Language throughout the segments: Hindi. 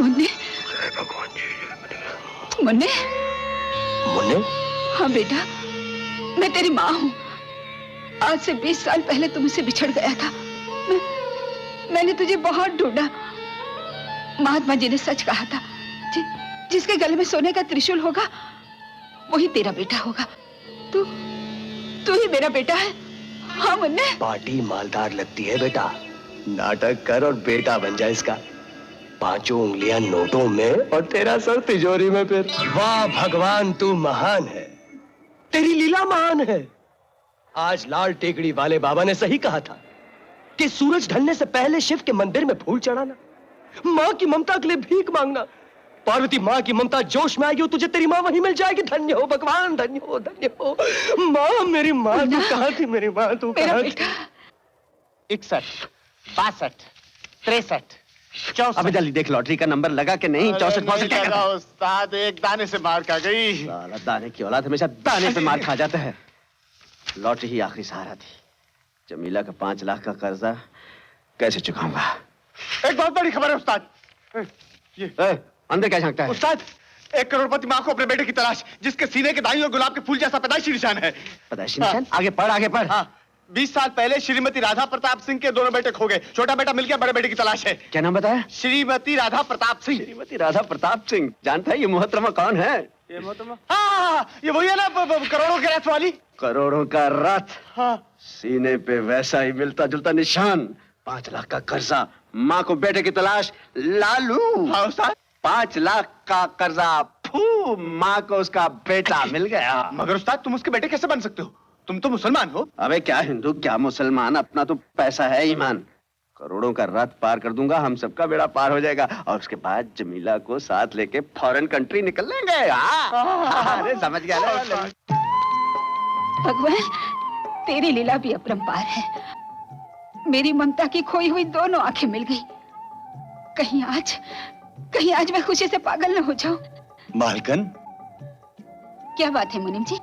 मुन्ने, मुन्ने, मुन्ने? हाँ बेटा, मैं तेरी माँ हूँ। आज से 20 साल पहले तुम मुझसे बिछड़ गया था। मैंने तुझे बहुत ढूंढा। महात्मा जी ने सच कहा था, जिसके गले में सोने का त्रिशूल होगा वही तेरा बेटा होगा। तू ही मेरा बेटा है। हाँ मुन्ने। पार्टी मालदार लगती है बेटा, नाटक कर और बेटा बन जाए इसका। 5 उंगलियां नोटों में और तेरा सर तिजोरी में। फिर वाह भगवान, तू महान है, तेरी लीला महान है। आज लाल टेकड़ी वाले बाबा ने सही कहा था कि सूरज ढलने से पहले शिव के मंदिर में फूल चढ़ाना, माँ की ममता के लिए भीख मांगना। पार्वती माँ की ममता जोश में आएगी, तुझे तेरी माँ वहीं मिल जाएगी। धन्य हो भगवान, धन्य हो, धन्य हो। माँ, मेरी माँ, तू कहाँ थी मेरी माँ, तू कहाँ थी? 61, 62, 63, 64। अबे जल्दी देख लॉटरी का नंबर लगा कि नहीं। 64 क्या लगा उस्ताद, एक दाने से मार खा गई। साला दाने की औलाद हमेशा दाने पे मार खा जाता है। लॉटरी ही आखिरी सहारा थी। जमीला का 5 लाख का कर्जा कैसे चुकाऊंगा? एक बहुत बड़ी खबर है उस्ताद। ये अंदर क्या झांकता है? उस्ताद, एक करोड़पति माँ को अपने बेटे की तलाश, जिसके सीने के दाईं ओर गुलाब के फूल जैसा पैदाइशी निशान है। पैदाइशी निशान? आगे पढ़, आगे पढ़। हाँ, 20 साल पहले श्रीमती राधा प्रताप सिंह के दोनों बेटे खो गए। छोटा बेटा मिल गया, बड़े बेटे की तलाश है। क्या नाम बताया? श्रीमती राधा प्रताप सिंह। श्रीमती राधा प्रताप सिंह। जानता है ये मोहतरमा कौन है? ये मोहतरमा? हाँ, ये वही है ना, करोड़ों के रथ वाली। करोड़ों का रथ। हाँ। सीने पे वैसा ही मिलता जुलता निशान। 5 लाख का कर्जा, माँ को बेटे की तलाश, लालू। हाँ उस्ताद। 5 लाख का कर्जा, फू, माँ को उसका बेटा मिल गया। मगर उस्ताद, तुम उसके बेटे कैसे बन सकते हो? तुम तो मुसलमान हो। अबे क्या हिंदू क्या मुसलमान, अपना तो पैसा है ईमान। करोड़ों का रथ पार कर दूंगा, हम सबका बेड़ा पार हो जाएगा। और उसके बाद जमीला को साथ लेके फॉरेन कंट्री निकल लेंगे। अरे समझ गया ना? भगवान, तेरी लीला भी अपरंपार है। मेरी ममता की खोई हुई दोनों आंखें मिल गई। कहीं आज मैं खुशी से पागल न हो जाऊं। मालकन, क्या बात है मुनीम जी?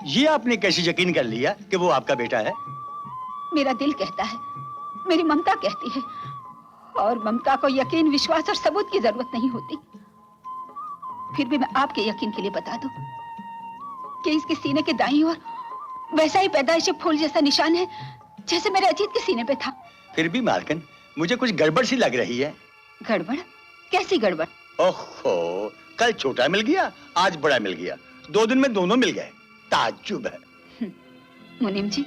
ये आपने कैसे यकीन कर लिया कि वो आपका बेटा है? मेरा दिल कहता है, मेरी ममता कहती है, और ममता को यकीन, विश्वास और सबूत की जरूरत नहीं होती। फिर भी मैं आपके यकीन के लिए बता दूं कि इसके सीने के दाईं ओर वैसा ही पैदाइशी फूल जैसा निशान है जैसे मेरे अजीत के सीने पे था। फिर भी मालकन, मुझे कुछ गड़बड़ सी लग रही है। गड़बड़? कैसी गड़बड़? ओहो, कल छोटा मिल गया, आज बड़ा मिल गया, 2 दिन में दोनों मिल गए। ताज्जुब है। मुनीम जी,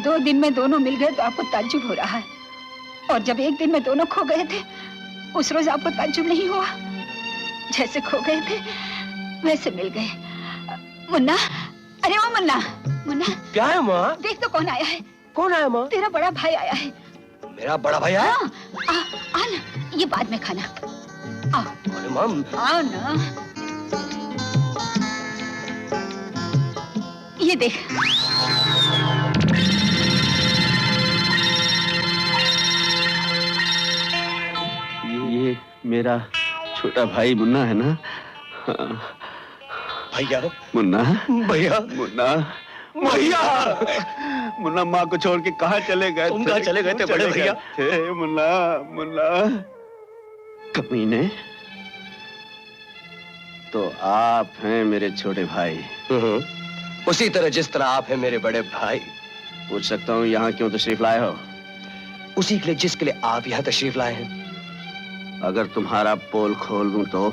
2 दिन में दोनों मिल गए तो आपको ताज्जुब हो रहा है, और जब 1 दिन में दोनों खो गए थे उस रोज आपको ताज्जुब नहीं हुआ? जैसे खो गए थे वैसे मिल गए। मुन्ना, अरे ओ मुन्ना, मुन्ना। क्या है माँ? देख तो कौन आया है। कौन आया माँ? तेरा बड़ा भाई आया है। मेरा बड़ा भाई आया? हाँ, आ ना, ये बाद में खाना। आओ। अरे माँ, आओ ना। ये देख। ये मेरा छोटा भाई मुन्ना है ना? भैया। मुन्ना, भैया, मुन्ना, भैया। मुन्ना माँ को छोड़ के कहाँ चले गए? तुम कहाँ चले गए थे बड़े भैया? मुन्ना, मुन्ना। कमीने, तो आप हैं मेरे छोटे भाई। उसी तरह जिस तरह आप हैं मेरे बड़े भाई। पूछ सकता हूँ यहाँ क्यों तशरीफ लाए हो? उसी के लिए जिसके लिए आप यहाँ तशरीफ लाए हैं। अगर तुम्हारा पोल खोल दूं तो?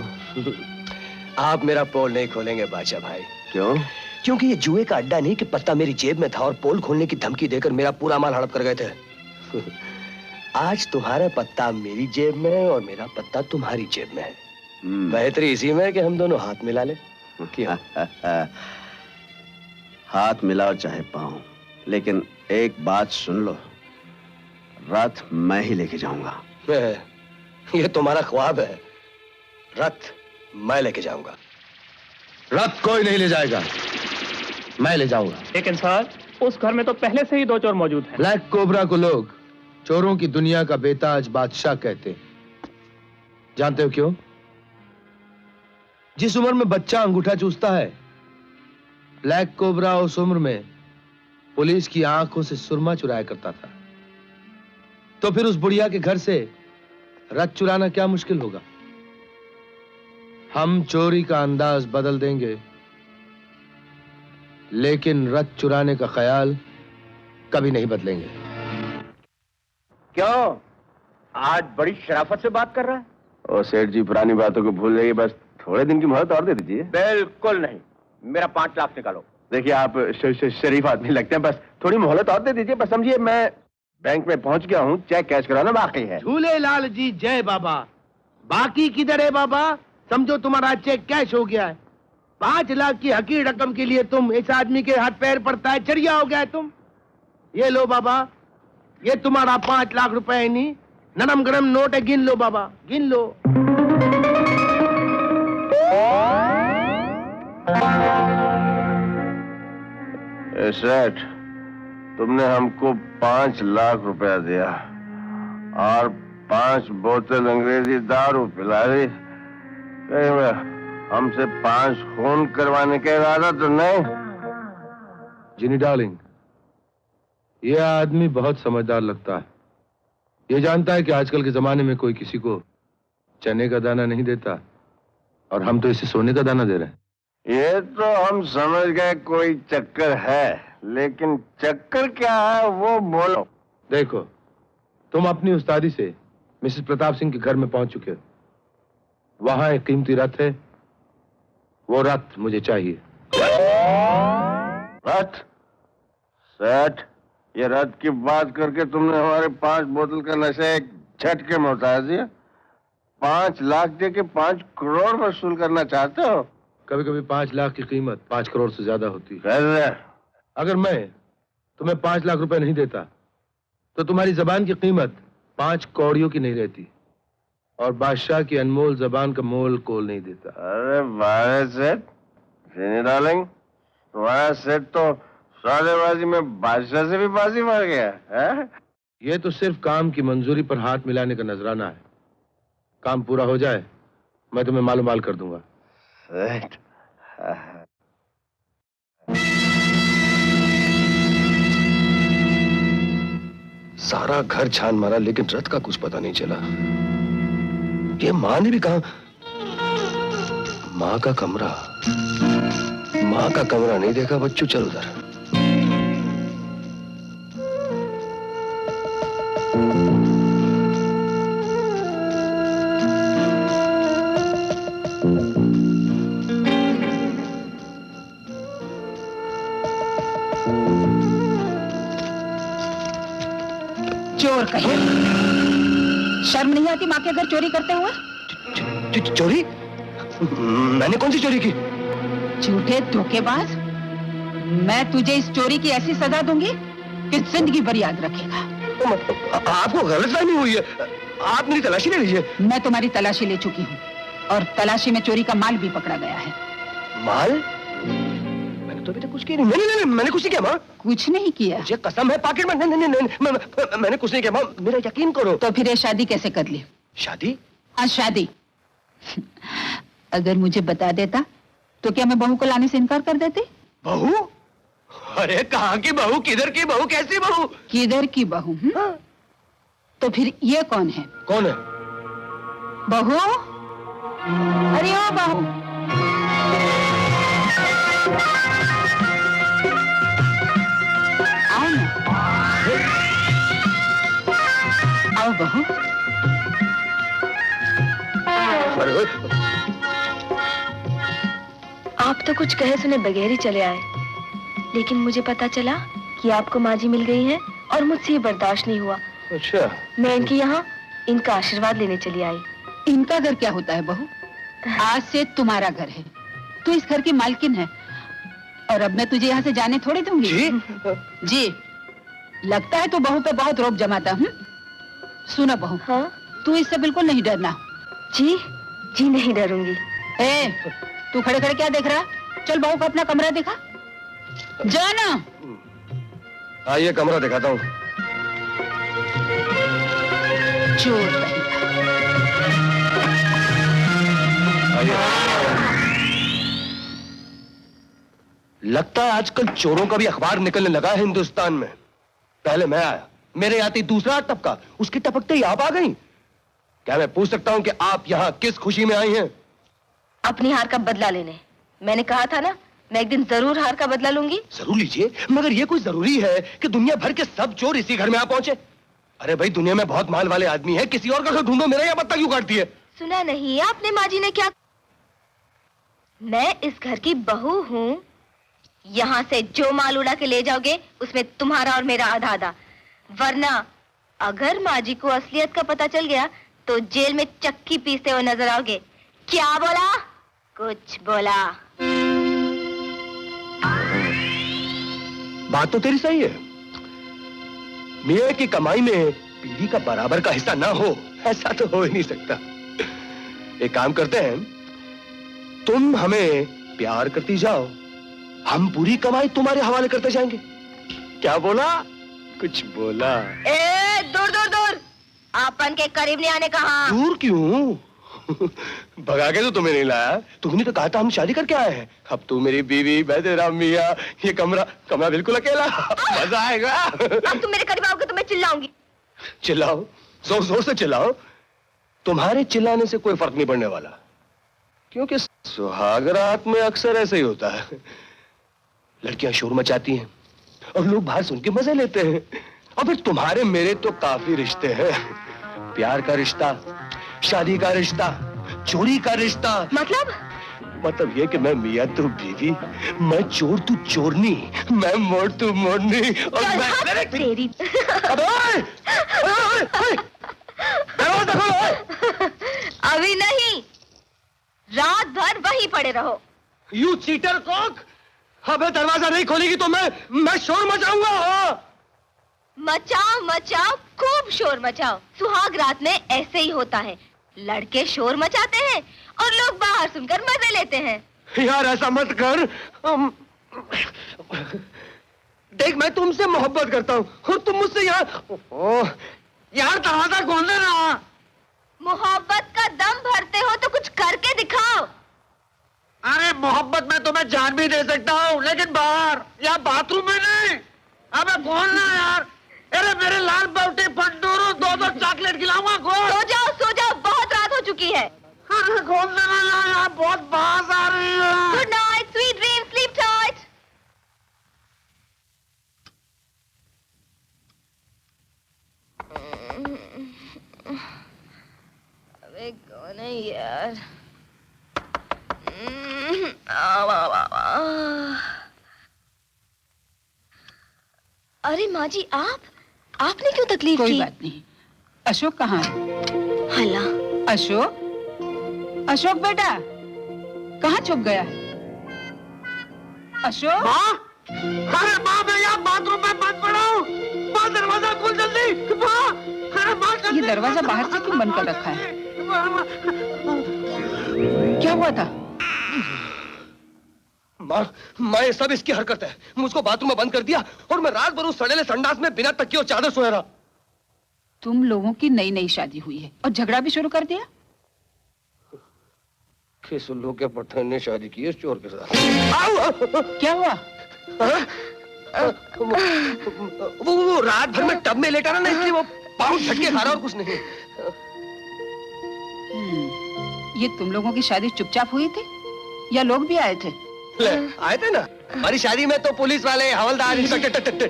आप मेरा पोल नहीं खोलेंगे बादशाह भाई। क्यों? क्योंकि ये जुए का अड्डा नहीं कि पत्ता मेरी जेब में था और पोल खोलने की धमकी देकर मेरा पूरा माल हड़प कर गए थे। आज तुम्हारा पत्ता मेरी जेब में है और मेरा पत्ता तुम्हारी जेब में है। बेहतरी इसी में है कि हम दोनों हाथ मिला ले। क्या? हाथ मिलाओ चाहे पाऊं, लेकिन एक बात सुन लो, रथ मैं ही लेके जाऊंगा। ये तुम्हारा ख्वाब है, रथ मैं लेके जाऊंगा। रथ कोई नहीं ले जाएगा, मैं ले जाऊंगा। लेकिन सर, उस घर में तो पहले से ही 2 चोर मौजूद हैं। ब्लैक कोबरा को लोग चोरों की दुनिया का बेताज बादशाह कहते हैं। जानते हो क्यों? जिस उम्र में बच्चा अंगूठा चूसता है, ब्लैक कोबरा उस उम्र में पुलिस की आंखों से सुरमा चुराया करता था। तो फिर उस बुढ़िया के घर से रथ चुराना क्या मुश्किल होगा? हम चोरी का अंदाज बदल देंगे, लेकिन रथ चुराने का ख्याल कभी नहीं बदलेंगे। क्यों? आज बड़ी शराफत से बात कर रहा है। ओ सेठ जी, पुरानी बातों को भूल जाइए, बस थोड़े दिन की मोहलत और दे दीजिए। बिल्कुल नहीं, मेरा 5 लाख निकालो। देखिए, आप शरीफ आदमी लगते हैं, बस थोड़ी मोहलत और दे दीजिए। बस समझिए, मैं बैंक में पहुंच गया हूँ, चेक कैश कराना बाकी है। झूलेलाल जी जय बाबा। बाकी किधर है बाबा? समझो तुम्हारा चेक कैश हो गया है। 5 लाख की हकीर रकम के लिए तुम इस आदमी के हाथ पैर पड़ता है, चढ़िया हो गया है तुम। ये लो बाबा, ये तुम्हारा 5 लाख रुपए नहीं, नरम गरम नोट है, गिन लो बाबा, गिन लो। सेठ, तुमने हमको 5 लाख रुपया दिया और 5 बोतल अंग्रेजी दारू पिला दी। हमसे 5 खून करवाने का इरादा तो नहीं? जिनी डार्लिंग, ये आदमी बहुत समझदार लगता है। ये जानता है कि आजकल के जमाने में कोई किसी को चने का दाना नहीं देता, और हम तो इसे सोने का दाना दे रहे हैं। ये तो हम समझ गए कोई चक्कर है, लेकिन चक्कर क्या है वो बोलो। देखो, तुम अपनी उस्तादी से मिसेस प्रताप सिंह के घर में पहुंच चुके हो। वहां एक कीमती रथ है, वो रथ मुझे चाहिए। रथ? सेठ, ये रथ की बात करके तुमने हमारे 5 बोतल का नशा एक झटके में उतार दिया। 5 लाख दे के 5 करोड़ वसूल करना चाहते हो? कभी कभी 5 लाख की कीमत 5 करोड़ से ज्यादा होती है। कैसे? अगर मैं तुम्हें 5 लाख रुपए नहीं देता, तो तुम्हारी जबान की कीमत 5 कौड़ियों की नहीं रहती, और बादशाह की अनमोल जबान का मोल कोल नहीं देता। अरे वाह सेठ, डार्लिंग, तुम्हारा सेठ तो सौदेबाजी में बादशाह से भी बाजी मार गया है? ये तो सिर्फ काम की मंजूरी पर हाथ मिलाने का नजराना है। काम पूरा हो जाए, मैं तुम्हें मालूमाल कर दूंगा। सेठ, सारा घर छान मारा, लेकिन रथ का कुछ पता नहीं चला। ये माँ ने भी कहा। माँ का कमरा नहीं देखा। बच्चू, चल उधर। चोर कहीं, शर्म नहीं आती माँ के घर चोरी करते हुए? चोरी? मैंने कौन सी चोरी की? झूठे धोखेबाज, मैं तुझे इस चोरी की ऐसी सजा दूंगी कि जिंदगी भर याद रखेगा। आपको गलतफहमी हुई है। आप मेरी तलाशी ले लीजिए। मैं तुम्हारी तलाशी ले चुकी हूँ, और तलाशी में चोरी का माल भी पकड़ा गया है। माल? मैंने तो अभी तक कुछ किया नहीं। नहीं, मैंने कुछ नहीं किया माँ। कुछ नहीं किया? मुझे कसम है, पॉकेट में। नहीं, मैंने कुछ नहीं किया माँ, मेरा यकीन करो। तो फिर ये शादी कैसे कर ली? शादी? हाँ, शादी। अगर मुझे बता देता तो क्या मैं बहू को लाने से इनकार कर देती? बहू? अरे कहाँ की बहू, किधर की बहू, कैसी बहू? किधर की बहू? हाँ। तो फिर ये कौन है? कौन है? बहू? अरे ओ बहू, आओ ना। आओ बहू। अरे आप तो कुछ कहे सुने बगैर ही चले आए, लेकिन मुझे पता चला कि आपको माँ जी मिल गई हैं और मुझसे ये बर्दाश्त नहीं हुआ। अच्छा। मैं इनके यहाँ इनका आशीर्वाद लेने चली आई। इनका घर क्या होता है बहू? आज से तुम्हारा घर है, तू इस घर की मालकिन है, और अब मैं तुझे यहाँ से जाने थोड़ी दूंगी। जी? जी, लगता है तू बहू पे बहुत रोब जमाता। सुना बहू, हाँ? तू इससे बिल्कुल नहीं डरना। जी जी नहीं डरूंगी। ए, तू खड़े खड़े क्या देख रहा? चल बहू को अपना कमरा दिखा, जाना। आइए, कमरा दिखाता हूँ। चोर कहीं का। लगता है आजकल चोरों का भी अखबार निकलने लगा है हिंदुस्तान में। पहले मैं आया, मेरे आते दूसरा टपका, उसकी टपकते ही आप आ गई। क्या मैं पूछ सकता हूं कि आप यहां किस खुशी में आई हैं? अपनी हार का बदला लेने। मैंने कहा था ना, मैं एक दिन जरूर हार का बदला लूंगी। जरूर लीजिए, मगर ये कोई जरूरी है कि दुनिया भर के सब चोर इसी घर में आ पहुंचे? अरे भाई, दुनिया में बहुत माल वाले आदमी हैं, किसी और का घर ढूंढो, मेरा यहाँ पत्ता क्यों काटती है? सुना नहीं आपने माँ जी ने क्या? मैं इस घर की बहू हूँ। यहाँ से जो माल उड़ा के ले जाओगे उसमें तुम्हारा और मेरा आधा आधा, वरना अगर माँ जी को असलियत का पता चल गया तो जेल में चक्की पीसते हुए नजर आओगे। क्या बोला? कुछ बोला? बात तो तेरी सही है। मियाँ की कमाई में बीवी का बराबर का हिस्सा ना हो, ऐसा तो हो ही नहीं सकता। एक काम करते हैं, तुम हमें प्यार करती जाओ, हम पूरी कमाई तुम्हारे हवाले करते जाएंगे। क्या बोला? कुछ बोला? ए, दूर दूर दूर, आपन के करीब नहीं आने कहा। दूर क्यों? भगा के तो तुम्हें नहीं लाया, तुमने तो कहा था हम शादी करके आए हैं। अब तू मेरी बीवी, मैं तेरा मियाँ, ये कमरा बिल्कुल अकेला, मजा आएगा। अब तुम मेरे करीब आओगे तो मैं चिल्लाऊंगी। चिल्लाओ, जोर जोर से चिल्लाओ, तुम्हारे चिल्लाने से कोई फर्क नहीं पड़ने वाला, क्योंकि सुहाग रात में अक्सर ऐसे ही होता है। लड़कियां शोर मचाती हैं और लोग बाहर सुन के मजे लेते हैं, और फिर तुम्हारे मेरे तो काफी रिश्ते हैं। प्यार का रिश्ता, शादी का रिश्ता, चोरी का रिश्ता। मतलब ये कि मैं मियाँ तू बीवी, मैं चोर तू चोरनी, मैं मोड़ तू मोड़नी, और मैं तेरी। अभी नहीं, रात भर वहीं पड़े रहो। यू चीटर कॉक, अबे दरवाजा नहीं खोलेगी तो मैं शोर मचाऊंगा। मचाओ मचाओ, खूब शोर मचाओ। सुहाग रात में ऐसे ही होता है, लड़के शोर मचाते हैं और लोग बाहर सुनकर मजे लेते हैं। यार ऐसा मत कर। देख, मैं तुमसे मोहब्बत करता हूँ और तुम मुझसे यार दरवाजा खोल देना। मोहब्बत का दम भरते हो तो कुछ करके दिखाओ। अरे मोहब्बत में तो मैं जान भी दे सकता हूँ, लेकिन बाहर या बाथरूम में नहीं। अबे खोलना यार। अरे मेरे लाल बाउटी फंडूरू, 2-2 चॉकलेट खिलाऊंगा। सो जाओ, बहुत रात हो चुकी है। खोल देना यार, बहुत बाज आ रही है। Good night, sweet dream, sleep tight. अबे कौन है यार? अरे माँ जी, आपने क्यों तकलीफ कोई की? बात नहीं। अशोक कहाँ है? हला। अशोक बेटा, कहाँ छुप गया? अशोक? माँ? अरे माँ, मैं यहाँ बाथरूम में बंद पड़ा हूँ। माँ, दरवाजा खोल जल्दी। माँ, अरे माँ जल्दी। ये दरवाजा बाहर से क्यों बंद कर रखा है? क्या हुआ था? माँ, ये सब इसकी हरकत है। मुझको बाथरूम में बंद कर दिया और मैं रात भर उस सड़ेले संडास में बिना तकिए और चादर सोया रहा। तुम लोगों की नई शादी हुई है और झगड़ा भी शुरू कर दिया? किस उल्लू के पट्टे ने शादी की है इस चोर के साथ? क्या हुआ? वो रात भर में टब में लेटा रहा ना, इसलिए वो पाँव झटके खा रहा और कुछ नहीं। ये तुम लोगों की शादी चुपचाप हुई थी या लोग भी आए थे? आए थे ना, हमारी शादी में तो पुलिस वाले, हवलदार, इंस्पेक्टर।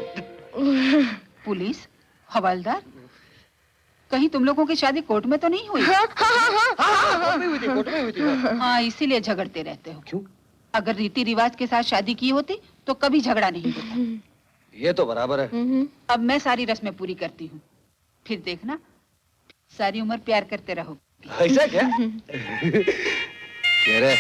पुलिस, हवलदार? कहीं तुम लोगों की शादी कोर्ट में तो नहीं हुई? कोर्ट में हुई थी, कोर्ट में हुई थी। हाँ, इसीलिए झगड़ते रहते हो। क्यों? अगर रीति रिवाज के साथ शादी की होती तो कभी झगड़ा नहीं होता। ये तो बराबर है। अब मैं सारी रस्में पूरी करती हूँ, फिर देखना सारी उम्र प्यार करते रहो। ऐसा क्या? कह रहे